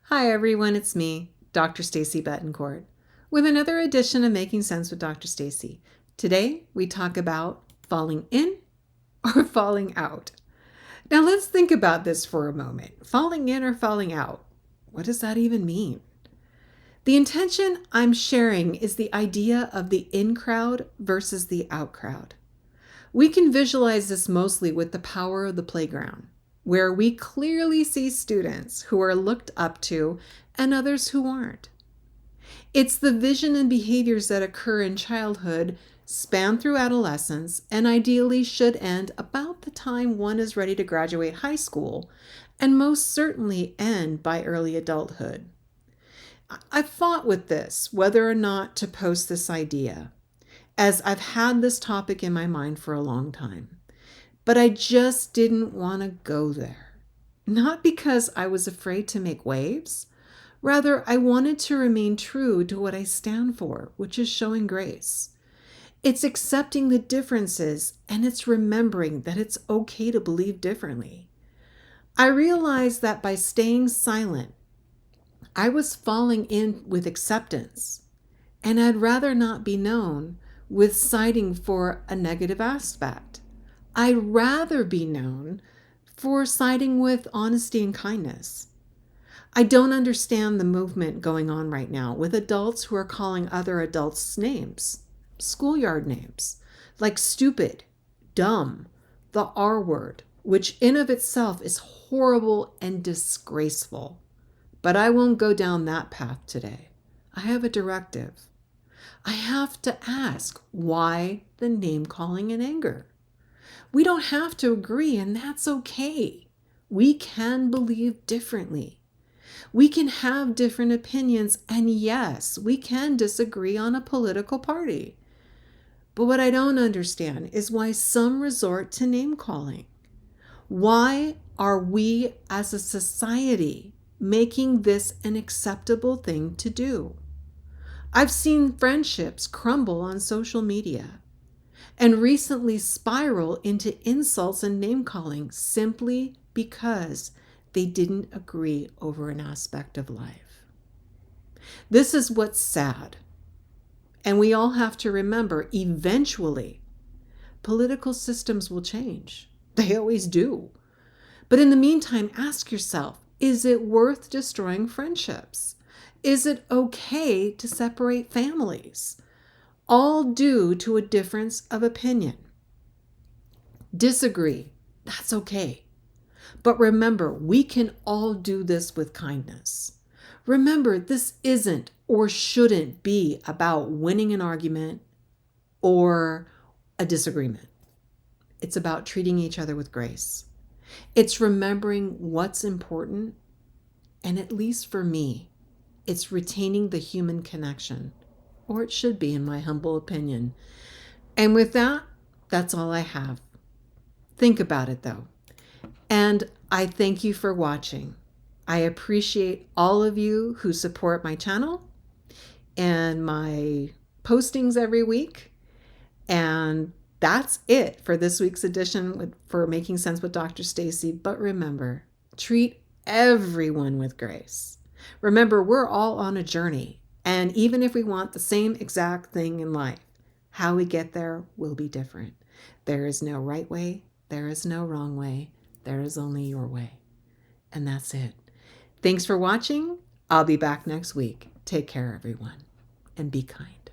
Hi everyone, it's me, Dr. Stacy Betancourt, with another edition of Making Sense with Dr. Stacy. Today we talk about falling in or falling out. Now let's think about this for a moment. Falling in or falling out? What does that even mean? The intention I'm sharing is the idea of the in crowd versus the out crowd. We can visualize this mostly with the power of the playground, where we clearly see students who are looked up to and others who aren't. It's the vision and behaviors that occur in childhood, span through adolescence, and ideally should end about the time one is ready to graduate high school, and most certainly end by early adulthood. I've fought with this, whether or not to post this idea, as I've had this topic in my mind for a long time. But I just didn't want to go there. Not because I was afraid to make waves. Rather, I wanted to remain true to what I stand for, which is showing grace. It's accepting the differences, and it's remembering that it's okay to believe differently. I realized that by staying silent, I was falling in with acceptance, and I'd rather not be known with citing for a negative aspect. I'd rather be known for siding with honesty and kindness. I don't understand the movement going on right now with adults who are calling other adults names, schoolyard names, like stupid, dumb, the R word, which in of itself is horrible and disgraceful. But I won't go down that path today. I have a directive. I have to ask, why the name calling and anger? We don't have to agree, and that's okay. We can believe differently. We can have different opinions, and yes, we can disagree on a political party. But what I don't understand is why some resort to name calling. Why are we as a society making this an acceptable thing to do? I've seen friendships crumble on social media and recently spiral into insults and name calling simply because they didn't agree over an aspect of life. This is what's sad. And we all have to remember eventually political systems will change. They always do. But in the meantime, ask yourself, is it worth destroying friendships? Is it okay to separate families? All due to a difference of opinion. Disagree, that's okay. But remember, we can all do this with kindness. Remember, this isn't or shouldn't be about winning an argument or a disagreement. It's about treating each other with grace. It's remembering what's important, and at least for me, it's retaining the human connection, or it should be, in my humble opinion. And with that, that's all I have. Think about it, though. And I thank you for watching. I appreciate all of you who support my channel and my postings every week. And that's it for this week's edition for Making Sense with Dr. Stacy. But remember, treat everyone with grace. Remember, we're all on a journey. And even if we want the same exact thing in life, how we get there will be different. There is no right way. There is no wrong way. There is only your way. And that's it. Thanks for watching. I'll be back next week. Take care, everyone, and be kind.